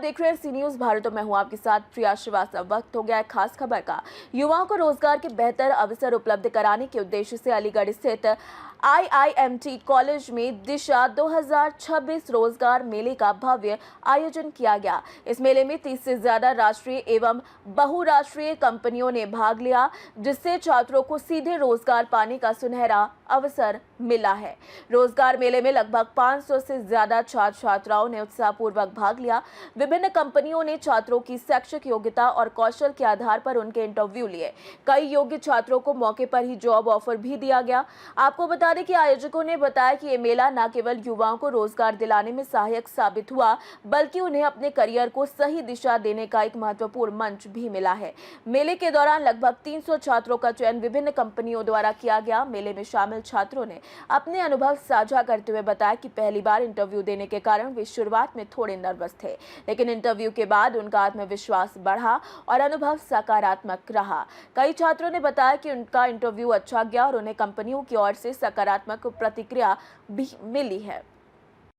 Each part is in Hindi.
देख रहे हैं सी न्यूज भारत और मैं हूं आपके साथ प्रिया श्रीवास्तव। वक्त हो गया है खास खबर का। युवाओं को रोजगार के बेहतर अवसर उपलब्ध कराने के उद्देश्य से अलीगढ़ स्थित IIMT कॉलेज में दिशा 2026 रोजगार मेले का भव्य आयोजन किया गया। इस मेले में 30 से ज्यादा राष्ट्रीय एवं बहुराष्ट्रीय कंपनियों ने भाग लिया, जिससे छात्रों को सीधे रोजगार पाने का सुनहरा अवसर मिला है। रोजगार मेले में लगभग 500 से ज्यादा छात्र छात्राओं ने उत्साहपूर्वक भाग लिया। विभिन्न कंपनियों ने छात्रों की शैक्षिक योग्यता और कौशल के आधार पर उनके इंटरव्यू लिए। कई योग्य छात्रों को मौके पर ही जॉब ऑफर भी दिया गया। आपको बता दें कि आयोजकों ने बताया कि ये मेला न केवल युवाओं को रोजगार दिलाने में सहायक साबित हुआ, बल्कि उन्हें अपने करियर को सही दिशा देने का एक महत्वपूर्ण मंच भी मिला है। मेले के दौरान लगभग 300 छात्रों का चयन विभिन्न कंपनियों द्वारा किया गया। मेले में शामिल छात्रों ने अपने अनुभव साझा करते हुए बताया कि पहली बार इंटरव्यू देने के कारण वे शुरुआत में थोड़े नर्वस थे, लेकिन इंटरव्यू के बाद उनका आत्मविश्वास बढ़ा और अनुभव सकारात्मक रहा। कई छात्रों ने बताया कि उनका इंटरव्यू अच्छा गया और उन्हें कंपनियों की ओर से सकारात्मक प्रतिक्रिया भी मिली है।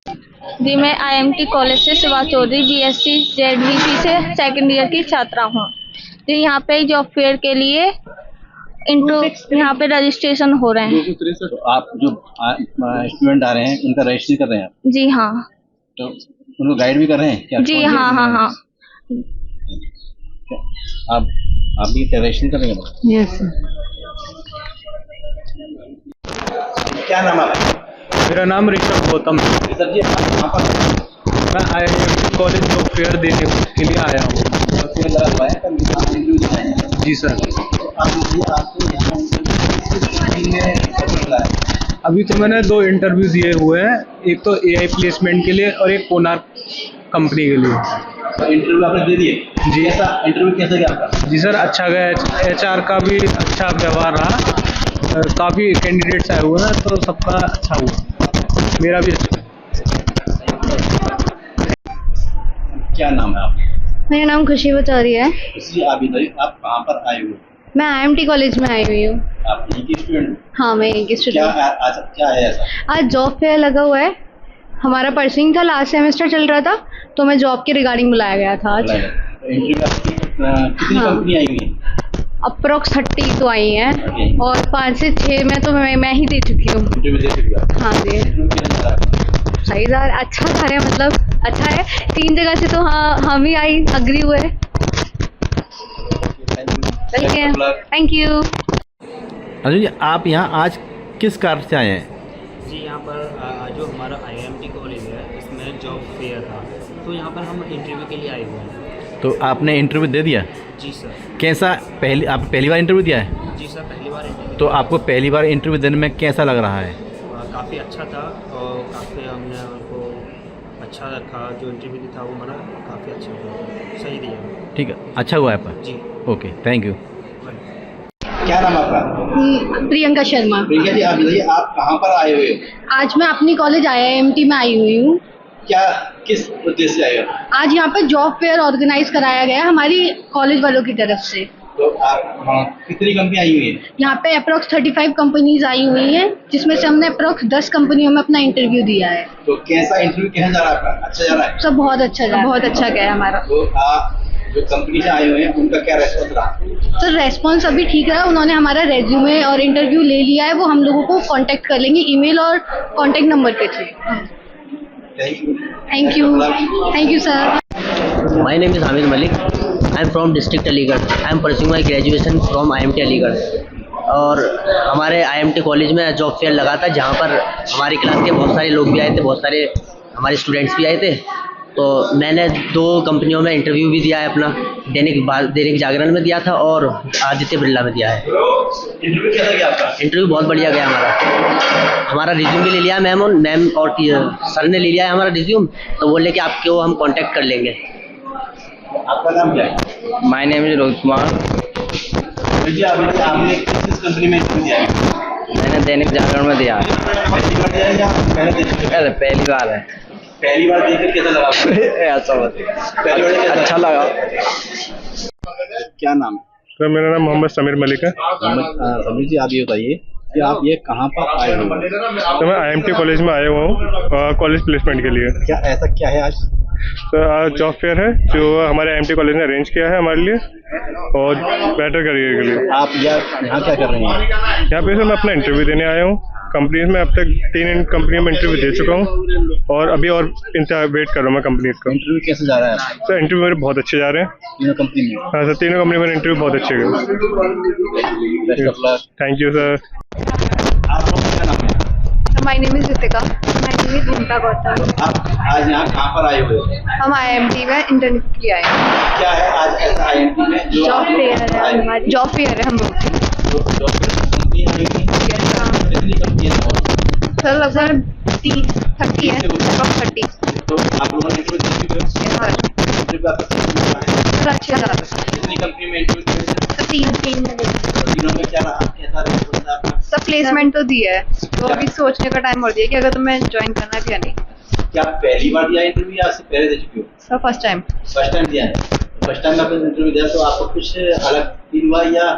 जी, मैं IIMT कॉलेज से शिवा चौधरी BSc ZVP से सेकंड ईयर की छात्रा हूँ। जी, यहाँ पे जॉब फेयर के लिए यहाँ पे रजिस्ट्रेशन हो रहे हैं। तो आप जो स्टूडेंट आ रहे हैं उनका रजिस्ट्रेशन कर रहे हैं आप? जी हाँ। तो उनको गाइड भी कर रहे हैं क्या? जी हाँ हाँ हाँ। आप भी रजिस्ट्रेशन कर रहे हैं? यस। क्या नाम है आपका? मेरा नाम ऋषभ गौतम है। ऋषभ जी, आप कहाँ पर? मैं IIMT कॉलेज जॉब फेयर देने के लिए आया हूँ। लगा हुआ है इंटरव्यू देना है? जी सर। तो आपको यहाँ मिला है? अभी तो मैंने 2 इंटरव्यू दिए हुए हैं, एक तो AI प्लेसमेंट के लिए और एक कोनार्क कंपनी के लिए। तो इंटरव्यू आपने दे दिए? जी। कैसा इंटरव्यू कैसा गया आपका? जी सर, अच्छा गया। HR का भी अच्छा व्यवहार रहा। काफ़ी कैंडिडेट्स आए हुए हैं तो सबका अच्छा हुआ, मेरा भी अच्छा। क्या नाम है आपका? मेरा नाम खुशी बचौरी है। खुशी, आप बताइए आप कहाँ पर आए हुए? मैं IIMT कॉलेज में आई हुई हूँ। आप यहीं की स्टूडेंट? हाँ, मैं यहीं की स्टूडेंट। आज क्या है ऐसा? आज जॉब फेयर लगा हुआ है। हमारा पर्सिंग था, लास्ट सेमेस्टर चल रहा था, तो मैं जॉब के रिगार्डिंग बुलाया गया था आज। इंटरव्यू आपकी कितनी कंपनी आई हुई है? अप्रोक्स 30 तो आई हैं और 5 से 6 में तो मैं ही दे चुकी हूँ। इंटरव्यू दे चुकी हैं? हाँ जी। सही था, अच्छा था, मतलब अच्छा है। 3 जगह से तो हाँ हम ही आई अग्री हुए। Thank you. अर्जुन जी, आप यहाँ आज किस कारण से आए हैं? जी, यहाँ पर जो हमारा IIMT कॉलेज है इसमें जॉब फेयर था, तो यहाँ पर हम इंटरव्यू के लिए आए हुए हैं। तो आपने इंटरव्यू दे दिया? जी सर। कैसा, आप पहली बार इंटरव्यू दिया है? जी सर, पहली बार इंटरव्यू। तो आपको पहली बार इंटरव्यू देने में कैसा लग रहा है? काफ़ी अच्छा था और काफ़ी हमने उनको अच्छा रखा। जो इंटरव्यू था वो हमारा काफ़ी अच्छा था, सही दिया। ठीक है, अच्छा हुआ आपका? जी। Okay, thank you. क्या नाम आपका? प्रियंका शर्मा। प्रियंका जी, आप बताइए आप कहाँ पर आए हुए हो? आज मैं अपनी कॉलेज IIMT में आई हुई हूँ। क्या किस उद्देश्य से आए हो? आज यहाँ पर जॉब फेयर ऑर्गेनाइज कराया गया है हमारी कॉलेज वालों की तरफ से। तो आप कितनी कंपनी आई हुई है? यहाँ पे अप्रोक्स 35 कंपनीज आई हुई हैं, जिसमें से हमने अप्रोक्स 10 कंपनियों में अपना इंटरव्यू दिया है। तो कैसा इंटरव्यू कैसा जा रहा है आपका? अच्छा जा रहा है? सब बहुत अच्छा जा, बहुत अच्छा गया हमारा। तो आप जो कंपनी से आए हुए हैं उनका क्या रेस्पॉन्स रहा? सर, रेस्पॉन्स अभी ठीक रहा। उन्होंने हमारा रेज्यूमे और इंटरव्यू ले लिया है। वो हम लोगों को कांटेक्ट कर लेंगे ईमेल और कांटेक्ट नंबर के through. Thank you sir. My name is Hamid Malik. I am from District Aligarh. I am pursuing my graduation from IIMT Aligarh. और हमारे IIMT कॉलेज में जॉब फेयर लगा था, जहाँ पर हमारी क्लास के बहुत सारे लोग भी आए थे, बहुत सारे हमारे स्टूडेंट्स भी आए थे। तो मैंने 2 कंपनियों में इंटरव्यू भी दिया है अपना। दैनिक जागरण में दिया था और आदित्य बिरला में दिया है। इंटरव्यू कैसा गया आपका? इंटरव्यू बहुत बढ़िया गया हमारा रिज्यूम भी ले लिया मैम और सर ने ले लिया है हमारा रिज्यूम। तो बोले कि आपको हम कांटेक्ट कर लेंगे। आपका नाम क्या है? My name is Rohit Kumar. जी, आपने किस कंपनी में इंटरव्यू दिया है? मैंने दैनिक जागरण में दिया है। पहली बार दिया है या पहले दे चुके हैं? पहली बार है। पहली बार देकर कैसा लगा आपको? ऐसा पहली बार कैसा अच्छा लगा। क्या नाम है? सर, मेरा नाम मोहम्मद समीर मलिक है। समीर जी, आप ये बताइए कि आप ये कहाँ पर आए हो? तो मैं IIMT कॉलेज में आया हुआ हूँ कॉलेज प्लेसमेंट के लिए। क्या ऐसा क्या है आज? तो आज जॉब फेयर है जो हमारे आईएमटी कॉलेज ने अरेंज किया है हमारे लिए और बेटर करियर के लिए। आप यहाँ क्या कर रहे हैं? यहाँ पे सर मैं अपना इंटरव्यू देने आया हूँ कंपनीज में। अब तक 3 कंपनी में इंटरव्यू दे चुका हूँ और अभी और वेट कर रहा हूँ मैं कंपनीज का। इंटरव्यू कैसे जा रहा है? सर इंटरव्यू मेरे बहुत अच्छे जा रहे हैं तीनों कंपनी में? हाँ सर, 3 कंपनी में इंटरव्यू बहुत अच्छे गए। Best of luck. Thank you sir. आप लोगों का नाम है? My name is Ritika. My name is Bhumika Gautam. आप आज यहाँ कहाँ पर आए हुए हो? हम IMT में इंटर्नशिप के लिए आए हैं। क्या है आज ऐसा आईएमटी में जो जॉब फेयर है हमारी। जॉब फेयर है हम लोग की। जॉब कंपनी आएगी? कितनी कंपनी है? सर लगभग 30 है, लगभग 30। तो आप लोगों ने इंटरव्यू दे चुके हो? इंटरव्यू आपका सर अच्छे जा रहा है। कितनी कंपनी में इंटरव्यू दिए? सर 3 तीनों में क्या रहा? कैसा रहा आपका? सब प्लेसमेंट तो दिया है, तो अभी सोचने का टाइम हो दिया कि अगर तुम्हें ज्वाइन करना है या नहीं। क्या पहली बार दिया इंटरव्यू या इससे पहले दे चुके हो? Sir first time. First time दिया है? फर्स्ट टाइम आपने इंटरव्यू दिया तो आपको कुछ अलग फील हुआ या?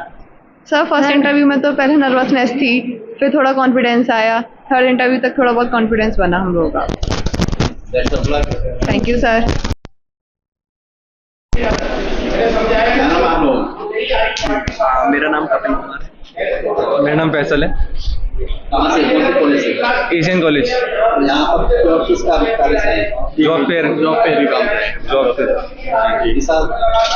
सर फर्स्ट इंटरव्यू में तो पहले नर्वसनेस थी, फिर थोड़ा कॉन्फिडेंस आया, थर्ड इंटरव्यू तक थोड़ा बहुत कॉन्फिडेंस बना हम लोगों का। Best of luck. Thank you sir. क्या नाम आप लोग? मेरा नाम कपिल कुमार है। मेरा नाम फैसल है। कहाँ से? कौन से कॉलेज से? Asian college. यहाँ पर किस कार्य से है? जॉब फेयर भी काम है। जॉब फेयर जी सर।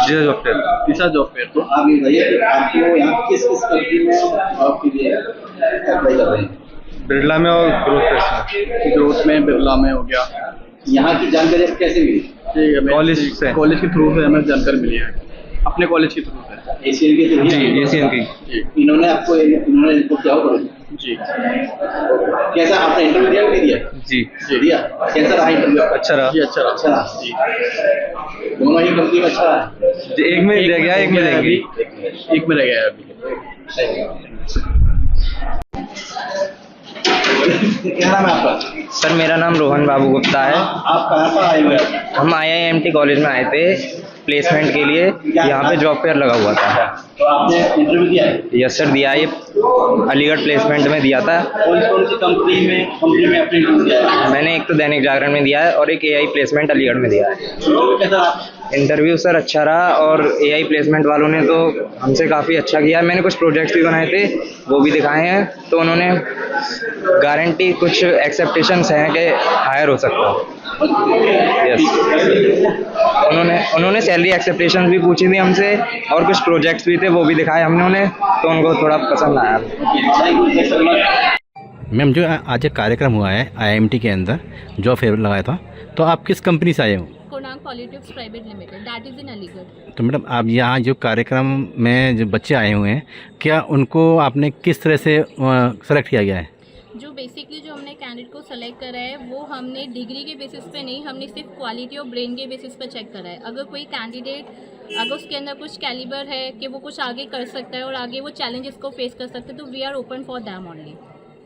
Job fair. तो आप ये बताइए कि आपको यहाँ किस कंपनी में जॉब के लिए अप्लाई कर रहे हैं? बिरला में और ग्रोथ में बिरला में हो गया। यहाँ की जानकारी आपको कैसे मिली? कॉलेज के थ्रू से हमें जानकारी मिली है, अपने कॉलेज के थ्रू से। एशियन के थ्रू? जी, एशियन की। इन्होंने इनको क्या हो? जी। कैसा आपने इंटरव्यू दिया कि नहीं दिया? जी दिया। कैसा रहा इंटरव्यू? अच्छा रहा। अच्छा रहा जी। दोनों ही कंपनी में अच्छा रहा? एक में रह गया, एक में रह गई। एक में रह गया अभी। क्या नाम है आपका? सर मेरा नाम रोहन बाबू गुप्ता है। आप कहाँ पर आए हुए हैं? हम IIMT कॉलेज में आए थे प्लेसमेंट के लिए। यहाँ पे जॉब फेयर लगा हुआ था। तो आपने इंटरव्यू दिया है? यस सर, दिया। ये अलीगढ़ प्लेसमेंट में दिया था। कौन सी कंपनी में आपने इंटरव्यू दिया है? मैंने एक तो दैनिक जागरण में दिया है और एक AI प्लेसमेंट अलीगढ़ में दिया है। इंटरव्यू कैसा रहा? इंटरव्यू सर अच्छा रहा और AI प्लेसमेंट वालों ने तो हमसे काफ़ी अच्छा किया। मैंने कुछ प्रोजेक्ट्स भी बनाए थे, वो भी दिखाए हैं। तो उन्होंने गारंटी कुछ एक्सेप्टेशंस हैं कि हायर हो सकता है। यस, उन्होंने सैलरी एक्सेप्टेशंस भी पूछी थी हमसे और कुछ प्रोजेक्ट्स भी थे, वो भी दिखाए हमने उन्हें, तो उनको थोड़ा पसंद आया। मैम जो आज एक कार्यक्रम हुआ है IIMT के अंदर जॉब फेयर लगाया था, तो आप किस कंपनी से आए हो? Konark politics private limited, that is in Aligarh. तो मैडम आप यहाँ जो कार्यक्रम में जो बच्चे आए हुए हैं, क्या उनको आपने किस तरह से सेलेक्ट किया गया है? जो बेसिकली जो हमने कैंडिडेट को सेलेक्ट करा है वो हमने डिग्री के बेसिस पे नहीं, हमने सिर्फ क्वालिटी और ब्रेन के बेसिस पे चेक करा है। अगर कोई कैंडिडेट अगर उसके अंदर कुछ कैलिबर है कि वो कुछ आगे कर सकता है और आगे वो चैलेंजेस को फेस कर सकते हैं, तो we are open for them only.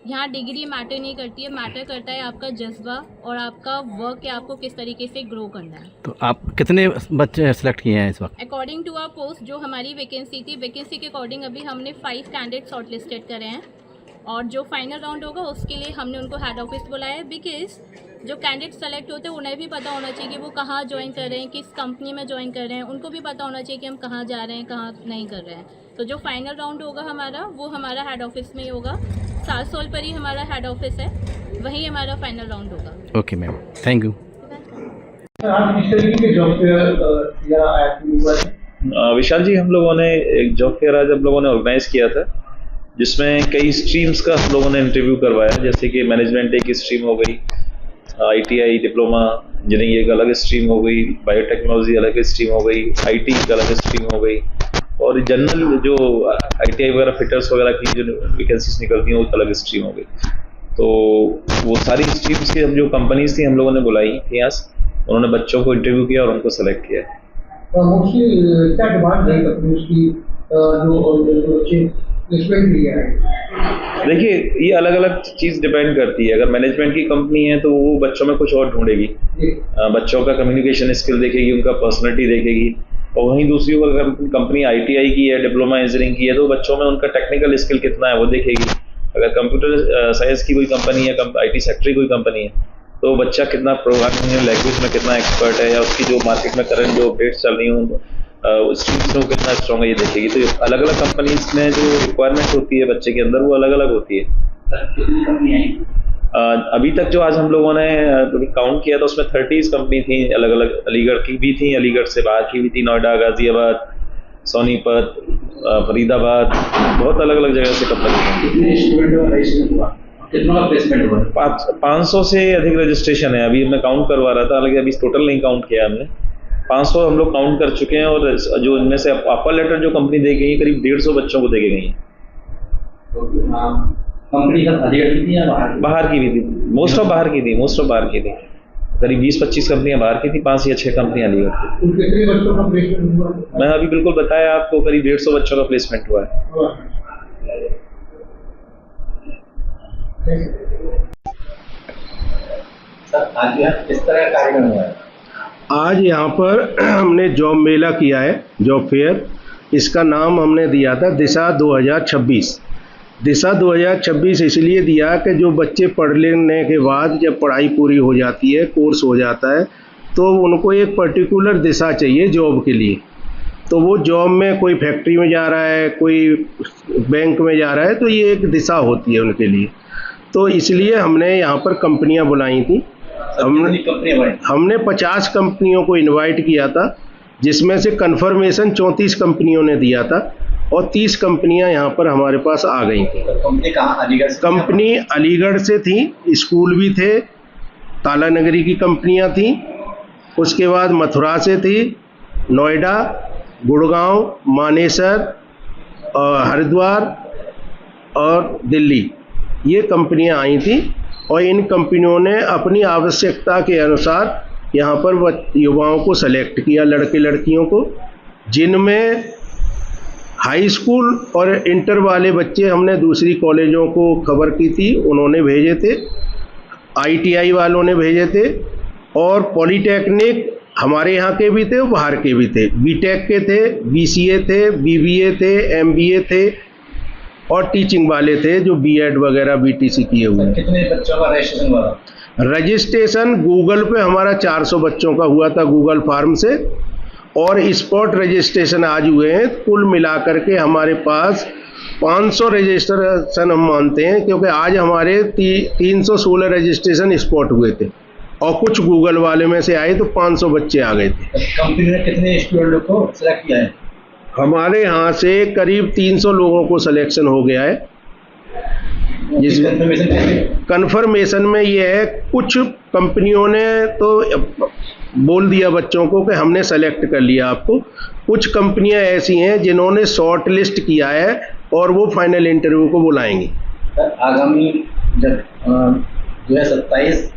यहाँ डिग्री मैटर नहीं करती है, मैटर करता है आपका जज्बा और आपका वर्क कि आपको किस तरीके से ग्रो करना है। तो आप कितने बच्चे सेलेक्ट किए हैं इस वक्त? अकॉर्डिंग टू आवर पोस्ट जो हमारी वैकेंसी थी, वैकेंसी के अकॉर्डिंग अभी हमने 5 कैंडिडेट शॉर्ट लिस्टेड करे हैं और जो फाइनल राउंड होगा उसके लिए हमने उनको हेड ऑफिस बुलाया है। बिकॉज जो कैंडिडेट सेलेक्ट होते हैं उन्हें भी पता होना चाहिए कि वो कहाँ ज्वाइन कर रहे हैं, किस कंपनी में ज्वाइन कर रहे हैं। उनको भी पता होना चाहिए कि हम कहाँ जा रहे हैं, कहाँ नहीं कर रहे हैं। तो जो फाइनल राउंड होगा हमारा, वो हमारा हेड ऑफिस में ही होगा। सालसोल पर ही हमारा हेड ऑफिस है, वहीं हमारा फाइनल राउंड होगा। Okay ma'am, thank you. Vishal ji, हम लोगों ने एक जॉब फेयर आज हम लोगों ने ऑर्गेनाइज किया था, जिसमें कई स्ट्रीम्स का हम लोगों ने इंटरव्यू करवाया। जैसे कि मैनेजमेंट एक स्ट्रीम हो गई, ITI डिप्लोमा इंजीनियरिंग एक अलग स्ट्रीम हो गई, बायोटेक्नोलॉजी अलग स्ट्रीम हो गई, IT एक अलग स्ट्रीम हो गई, और जनरल जो ITI वगैरह फिटर्स वगैरह की जो वैकेंसीज निकलती हैं वो अलग स्ट्रीम हो गई। तो वो सारी स्ट्रीम्स की जो कंपनीज थी हम लोगों ने बुलाई थी यहाँ से, उन्होंने बच्चों को इंटरव्यू किया और उनको सेलेक्ट किया। क्या डिमांड है उसकी जो बच्चे प्लेसमेंट लिया है? देखिए, ये अलग अलग चीज़ डिपेंड करती है। अगर मैनेजमेंट की कंपनी है तो वो बच्चों में कुछ और ढूंढेगी, बच्चों का कम्युनिकेशन स्किल देखेगी, उनका पर्सनैलिटी देखेगी। और वहीं दूसरी अगर कंपनी ITI की है, डिप्लोमा इंजीनियरिंग की है, तो बच्चों में उनका टेक्निकल स्किल कितना है वो देखेगी। अगर कंप्यूटर साइंस की कोई कंपनी है, IT सेक्टर की कोई कंपनी है, तो बच्चा कितना प्रोग्रामिंग लैंग्वेज में कितना एक्सपर्ट है, या उसकी जो मार्केट में करंट जो अपडेट्स चल रही हूँ स्ट्रीम्स में वो कितना स्ट्रॉन्ग है ये देखेगी। तो अलग अलग कंपनीज में जो रिक्वायरमेंट होती है बच्चे के अंदर वो अलग अलग होती है। अभी तक जो आज हम लोगों ने काउंट किया था उसमें 30 कंपनी थी अलग अलग, अलीगढ़ की भी थी, अलीगढ़ से बाहर की भी थी, नोएडा, गाजियाबाद, सोनीपत, फरीदाबाद, बहुत अलग अलग जगह से कंपनी। कितना प्लेसमेंट हुआ? 500 से अधिक रजिस्ट्रेशन है। अभी मैं काउंट करवा रहा था, हालांकि अभी टोटल नहीं काउंट किया हमने। 500 हम लोग काउंट कर चुके हैं, और जो इनमें से अपर लेटर जो कंपनी दे गई है करीब 150 बच्चों को दे के गई है। कंपनी का अलीगढ़ की थी या बाहर की भी थी? मोस्ट ऑफ बाहर की थी। करीब 20-25 कंपनियां बाहर की थी, 5 या 6 कंपनियां अलीगढ़ की। कितने बच्चों का प्लेसमेंट हुआ? मैं अभी बिल्कुल बताया आपको, करीब 150 बच्चों का प्लेसमेंट हुआ है। सर आज यहाँ किस तरह का कार्यक्रम हुआ है? आज यहाँ पर हमने जॉब मेला किया है, जॉब फेयर। इसका नाम हमने दिया था दिशा 2026। दिशा 2026 इसलिए दिया कि जो बच्चे पढ़ लेने के बाद जब पढ़ाई पूरी हो जाती है, कोर्स हो जाता है, तो उनको एक पर्टिकुलर दिशा चाहिए जॉब के लिए। तो वो जॉब में कोई फैक्ट्री में जा रहा है, कोई बैंक में जा रहा है, तो ये एक दिशा होती है उनके लिए। तो इसलिए हमने यहाँ पर कंपनियाँ बुलाई थी। हमने 50 कंपनियों को इनवाइट किया था, जिसमें से कन्फर्मेशन 34 कंपनियों ने दिया था, और 30 कंपनियां यहाँ पर हमारे पास आ गई थी। कंपनी कहाँ? अलीगढ़ से? कंपनी अलीगढ़ से थी, स्कूल भी थे, ताला नगरी की कंपनियां थी, उसके बाद मथुरा से थी, नोएडा, गुड़गांव, मानेसर, हरिद्वार और दिल्ली, ये कंपनियां आई थी। और इन कंपनियों ने अपनी आवश्यकता के अनुसार यहाँ पर युवाओं को सेलेक्ट किया, लड़के लड़कियों को, जिनमें हाई स्कूल और इंटर वाले बच्चे हमने दूसरी कॉलेजों को खबर की थी, उन्होंने भेजे थे, ITI वालों ने भेजे थे, और पॉलीटेक्निक हमारे यहाँ के भी थे और बाहर के भी थे, BTech के थे, BCA थे, BBA थे, MBA थे, और टीचिंग वाले थे जो B.Ed वगैरह BTC किए हुए। कितने बच्चों का रजिस्ट्रेशन हुआ? रजिस्ट्रेशन गूगल पे हमारा 400 बच्चों का हुआ था, गूगल फॉर्म से, और स्पॉट रजिस्ट्रेशन आज हुए हैं। कुल मिलाकर के हमारे पास 500 रजिस्ट्रेशन हम मानते हैं, क्योंकि आज हमारे 316 रजिस्ट्रेशन स्पॉट हुए थे, और कुछ गूगल वाले में से आए तो 500 बच्चे आ गए थे। कंपनी ने कितने स्टूडेंटों को सिलेक्ट किया है? हमारे यहाँ से करीब 300 लोगों को सिलेक्शन हो गया है। जिस कंफर्मेशन में ये है, कुछ कंपनियों ने तो बोल दिया बच्चों को कि हमने सेलेक्ट कर लिया आपको, कुछ कंपनियां ऐसी हैं जिन्होंने शॉर्ट लिस्ट किया है और वो फाइनल इंटरव्यू को बुलाएंगी। आगामी जब 2027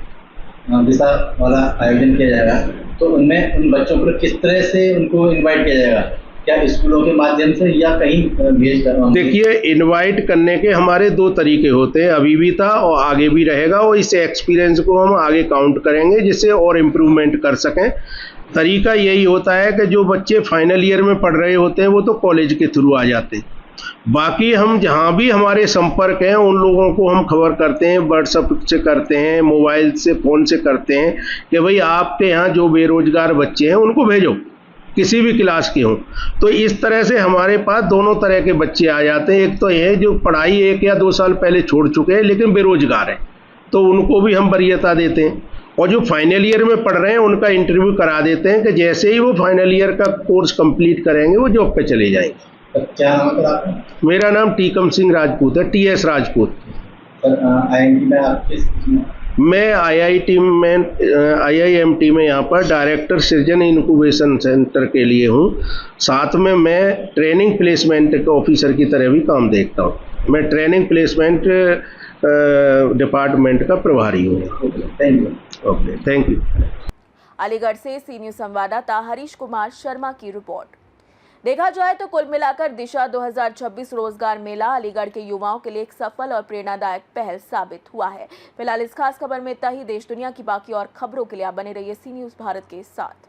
दिशा वाला आयोजन किया जाएगा, तो उनमें उन बच्चों को किस तरह से उनको इनवाइट किया जाएगा? क्या स्कूलों के माध्यम से या कहीं भेज कर? देखिए, इनवाइट करने के हमारे 2 तरीके होते हैं, अभी भी था और आगे भी रहेगा, और इस एक्सपीरियंस को हम आगे काउंट करेंगे जिससे और इम्प्रूवमेंट कर सकें। तरीका यही होता है कि जो बच्चे फाइनल ईयर में पढ़ रहे होते हैं वो तो कॉलेज के थ्रू आ जाते हैं, बाकी हम जहाँ भी हमारे संपर्क हैं उन लोगों को हम खबर करते हैं, व्हाट्सएप से करते हैं, मोबाइल से, फ़ोन से करते हैं कि भाई आपके यहाँ जो बेरोजगार बच्चे हैं उनको भेजो, किसी भी क्लास के हों। तो इस तरह से हमारे पास दोनों तरह के बच्चे आ जाते हैं। एक तो ये जो पढ़ाई 1 या 2 साल पहले छोड़ चुके हैं लेकिन बेरोजगार हैं, तो उनको भी हम वरीयता देते हैं, और जो फाइनल ईयर में पढ़ रहे हैं उनका इंटरव्यू करा देते हैं कि जैसे ही वो फाइनल ईयर का कोर्स कंप्लीट करेंगे वो जॉब पे चले जाएंगे। क्या नाम है आपका? मेरा नाम टीकम सिंह राजपूत है, TS राजपूत। IIMT में आप किस? मैं IIMT में यहाँ पर डायरेक्टर सृजन इनक्यूबेशन सेंटर के लिए हूँ। साथ में मैं ट्रेनिंग प्लेसमेंट ऑफिसर की तरह भी काम देखता हूँ। मैं ट्रेनिंग प्लेसमेंट डिपार्टमेंट का प्रभारी हूँ। Okay, thank you. अलीगढ़ से सी न्यूज़ संवाददाता हरीश कुमार शर्मा की रिपोर्ट। देखा जाए तो कुल मिलाकर दिशा 2026 रोजगार मेला अलीगढ़ के युवाओं के लिए एक सफल और प्रेरणादायक पहल साबित हुआ है। फिलहाल इस खास खबर में इतना ही। देश दुनिया की बाकी और खबरों के लिए आप बने रहिए सी न्यूज़ भारत के साथ।